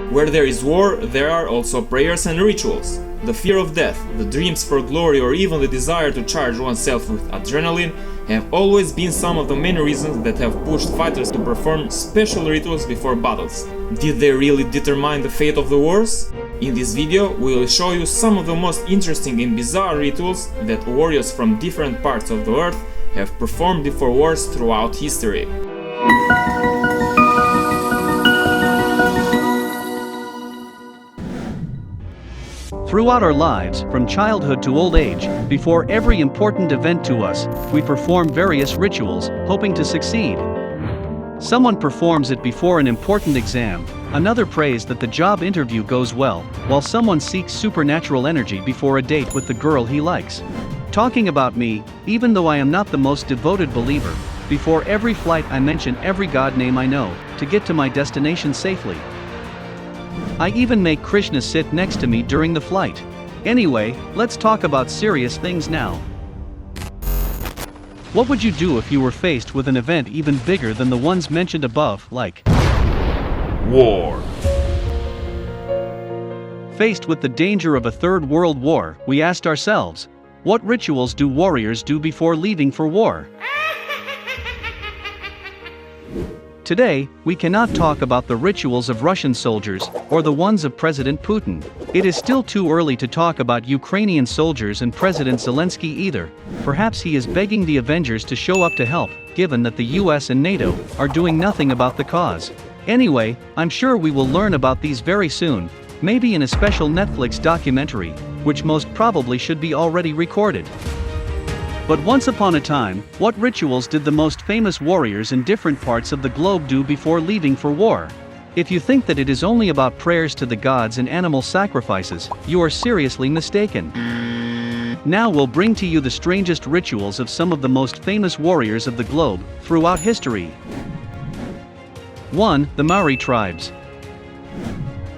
Where there is war, there are also prayers and rituals. The fear of death, the dreams for glory, or even the desire to charge oneself with adrenaline have always been some of the main reasons that have pushed fighters to perform special rituals before battles. Did they really determine the fate of the wars? In this video, we will show you some of the most interesting and bizarre rituals that warriors from different parts of the earth have performed before wars throughout history. Throughout our lives, from childhood to old age, before every important event to us, we perform various rituals, hoping to succeed. Someone performs it before an important exam, another prays that the job interview goes well, while someone seeks supernatural energy before a date with the girl he likes. Talking about me, even though I am not the most devoted believer, before every flight I mention every god name I know, to get to my destination safely. I even make Krishna sit next to me during the flight. Anyway, let's talk about serious things now. What would you do if you were faced with an event even bigger than the ones mentioned above, like war? Faced with the danger of a third world war, we asked ourselves, what rituals do warriors do before leaving for war? Today, we cannot talk about the rituals of Russian soldiers, or the ones of President Putin. It is still too early to talk about Ukrainian soldiers and President Zelensky either. Perhaps he is begging the Avengers to show up to help, given that the US and NATO are doing nothing about the cause. Anyway, I'm sure we will learn about these very soon, maybe in a special Netflix documentary, which most probably should be already recorded. But once upon a time, what rituals did the most famous warriors in different parts of the globe do before leaving for war? If you think that it is only about prayers to the gods and animal sacrifices, you are seriously mistaken. Now we'll bring to you the strangest rituals of some of the most famous warriors of the globe throughout history. 1. The Maori tribes.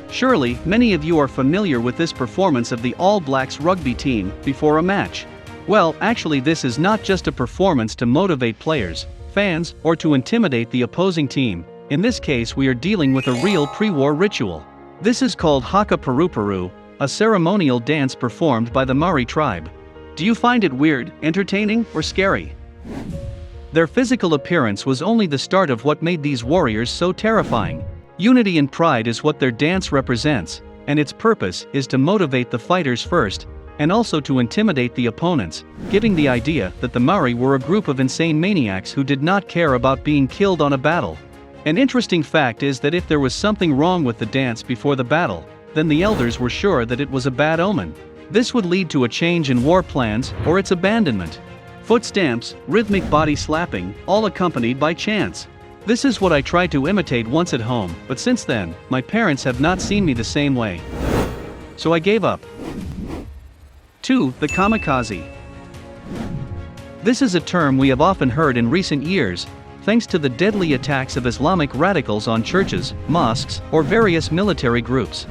Surely, many of you are familiar with this performance of the All Blacks rugby team before a match. Well, actually this is not just a performance to motivate players, fans, or to intimidate the opposing team. In this case we are dealing with a real pre-war ritual. This is called Haka Paru, a ceremonial dance performed by the Maori tribe. Do you find it weird, entertaining, or scary? Their physical appearance was only the start of what made these warriors so terrifying. Unity and pride is what their dance represents, and its purpose is to motivate the fighters first, and also to intimidate the opponents, giving the idea that the Maori were a group of insane maniacs who did not care about being killed on a battle. An interesting fact is that if there was something wrong with the dance before the battle, then the elders were sure that it was a bad omen. This would lead to a change in war plans or its abandonment. Foot stamps, rhythmic body slapping, all accompanied by chants. This is what I tried to imitate once at home, but since then, my parents have not seen me the same way. So I gave up. 2. The Kamikaze. This is a term we have often heard in recent years, thanks to the deadly attacks of Islamic radicals on churches, mosques, or various military groups.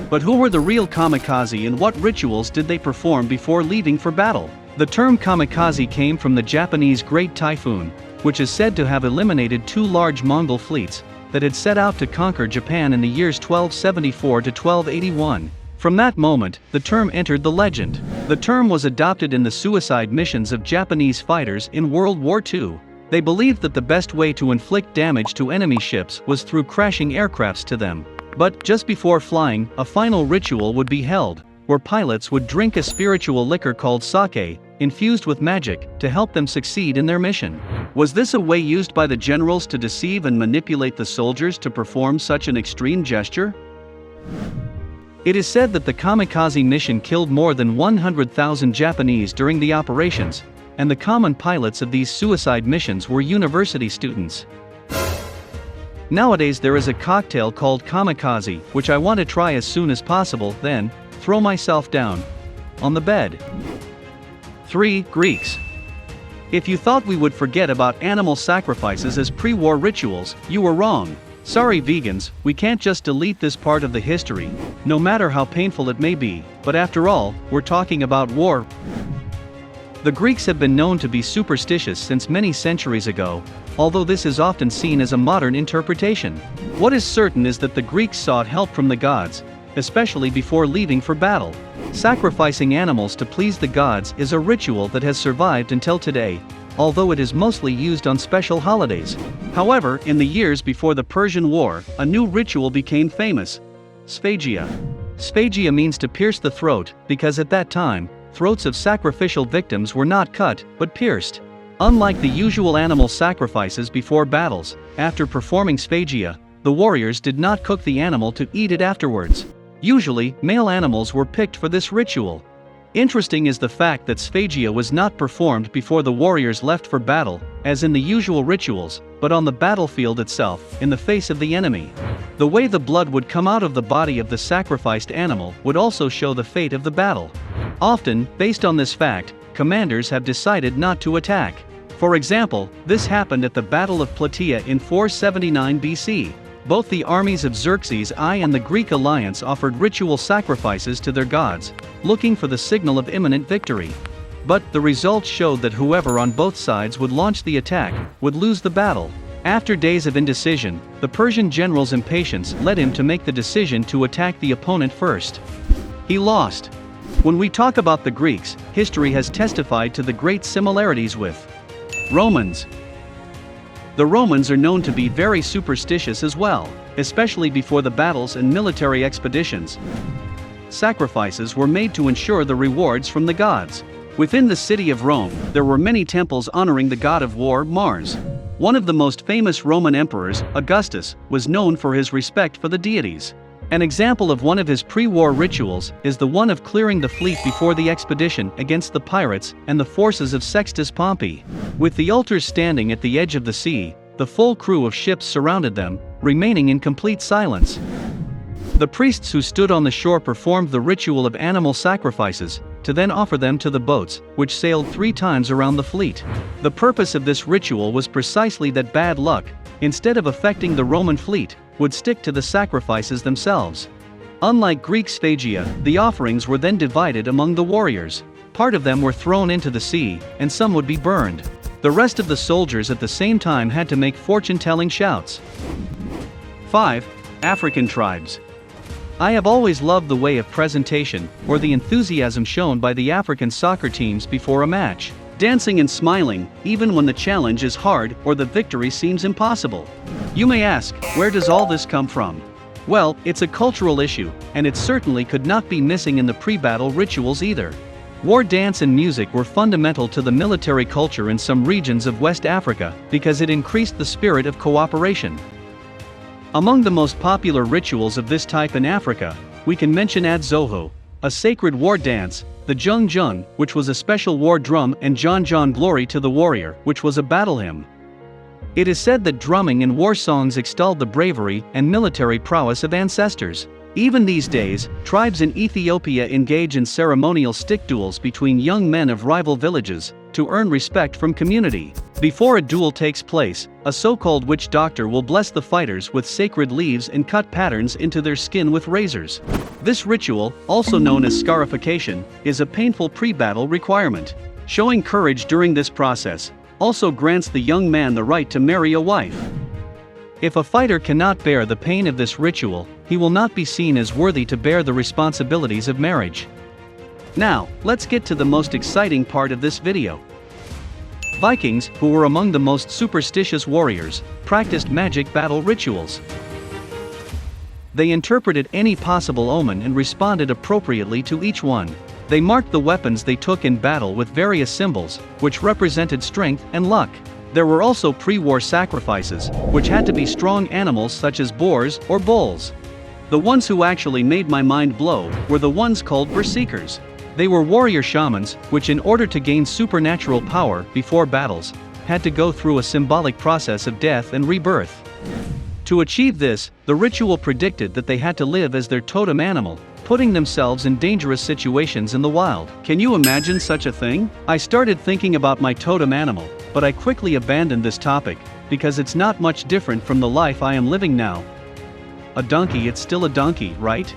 But who were the real kamikaze and what rituals did they perform before leaving for battle? The term kamikaze came from the Japanese Great Typhoon, which is said to have eliminated 2 large Mongol fleets that had set out to conquer Japan in the years 1274 to 1281. From that moment, the term entered the legend. The term was adopted in the suicide missions of Japanese fighters in World War II. They believed that the best way to inflict damage to enemy ships was through crashing aircrafts to them. But just before flying, a final ritual would be held, where pilots would drink a spiritual liquor called sake, infused with magic, to help them succeed in their mission. Was this a way used by the generals to deceive and manipulate the soldiers to perform such an extreme gesture? It is said that the kamikaze mission killed more than 100,000 Japanese during the operations, and the common pilots of these suicide missions were university students. Nowadays there is a cocktail called kamikaze, which I want to try as soon as possible, then throw myself down on the bed. 3. Greeks. If you thought we would forget about animal sacrifices as pre-war rituals, you were wrong. Sorry vegans, we can't just delete this part of the history, no matter how painful it may be, but after all, we're talking about war. The Greeks have been known to be superstitious since many centuries ago, although this is often seen as a modern interpretation. What is certain is that the Greeks sought help from the gods, especially before leaving for battle. Sacrificing animals to please the gods is a ritual that has survived until today, although it is mostly used on special holidays. However, in the years before the Persian War, a new ritual became famous: sphagia. Sphagia means to pierce the throat, because at that time, throats of sacrificial victims were not cut, but pierced. Unlike the usual animal sacrifices before battles, after performing sphagia, the warriors did not cook the animal to eat it afterwards. Usually, male animals were picked for this ritual. Interesting is the fact that sphagia was not performed before the warriors left for battle, as in the usual rituals, but on the battlefield itself, in the face of the enemy. The way the blood would come out of the body of the sacrificed animal would also show the fate of the battle. Often, based on this fact, commanders have decided not to attack. For example, this happened at the Battle of Plataea in 479 BC. Both the armies of Xerxes I and the Greek alliance offered ritual sacrifices to their gods, looking for the signal of imminent victory. But the results showed that whoever on both sides would launch the attack would lose the battle. After days of indecision, the Persian general's impatience led him to make the decision to attack the opponent first. He lost. When we talk about the Greeks, history has testified to the great similarities with Romans. The Romans are known to be very superstitious as well, especially before the battles and military expeditions. Sacrifices were made to ensure the rewards from the gods. Within the city of Rome, there were many temples honoring the god of war, Mars. One of the most famous Roman emperors, Augustus, was known for his respect for the deities. An example of one of his pre-war rituals is the one of clearing the fleet before the expedition against the pirates and the forces of Sextus Pompey. With the altars standing at the edge of the sea, the full crew of ships surrounded them, remaining in complete silence. The priests who stood on the shore performed the ritual of animal sacrifices, to then offer them to the boats, which sailed 3 times around the fleet. The purpose of this ritual was precisely that bad luck, instead of affecting the Roman fleet, would stick to the sacrifices themselves. Unlike Greek sphagia, the offerings were then divided among the warriors. Part of them were thrown into the sea, and some would be burned. The rest of the soldiers at the same time had to make fortune-telling shouts. 5. African tribes. I have always loved the way of presentation, or the enthusiasm shown by the African soccer teams before a match. Dancing and smiling, even when the challenge is hard or the victory seems impossible. You may ask, where does all this come from? Well, it's a cultural issue, and it certainly could not be missing in the pre-battle rituals either. War dance and music were fundamental to the military culture in some regions of West Africa because it increased the spirit of cooperation. Among the most popular rituals of this type in Africa, we can mention Adzoho, a sacred war dance, the Jung Jung, which was a special war drum, and John John Glory to the Warrior, which was a battle hymn. It is said that drumming and war songs extolled the bravery and military prowess of ancestors. Even these days, tribes in Ethiopia engage in ceremonial stick duels between young men of rival villages, to earn respect from community. Before a duel takes place, a so-called witch doctor will bless the fighters with sacred leaves and cut patterns into their skin with razors. This ritual, also known as scarification, is a painful pre-battle requirement. Showing courage during this process also grants the young man the right to marry a wife. If a fighter cannot bear the pain of this ritual, he will not be seen as worthy to bear the responsibilities of marriage. Now, let's get to the most exciting part of this video. Vikings, who were among the most superstitious warriors, practiced magic battle rituals. They interpreted any possible omen and responded appropriately to each one. They marked the weapons they took in battle with various symbols, which represented strength and luck. There were also pre-war sacrifices, which had to be strong animals such as boars or bulls. The ones who actually made my mind blow were the ones called Bersekers. They were warrior shamans, which in order to gain supernatural power before battles, had to go through a symbolic process of death and rebirth. To achieve this, the ritual predicted that they had to live as their totem animal, putting themselves in dangerous situations in the wild. Can you imagine such a thing? I started thinking about my totem animal, but I quickly abandoned this topic, because it's not much different from the life I am living now. A donkey, it's still a donkey, right?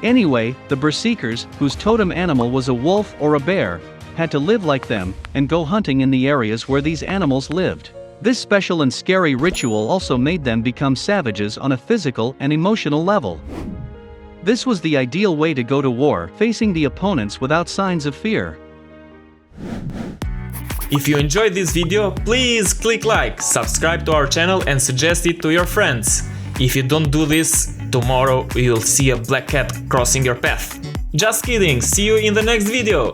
Anyway, the Berserkers, whose totem animal was a wolf or a bear, had to live like them and go hunting in the areas where these animals lived. This special and scary ritual also made them become savages on a physical and emotional level. This was the ideal way to go to war, facing the opponents without signs of fear. If you enjoyed this video, please click like, subscribe to our channel and suggest it to your friends. If you don't do this, tomorrow you'll see a black cat crossing your path. Just kidding, see you in the next video!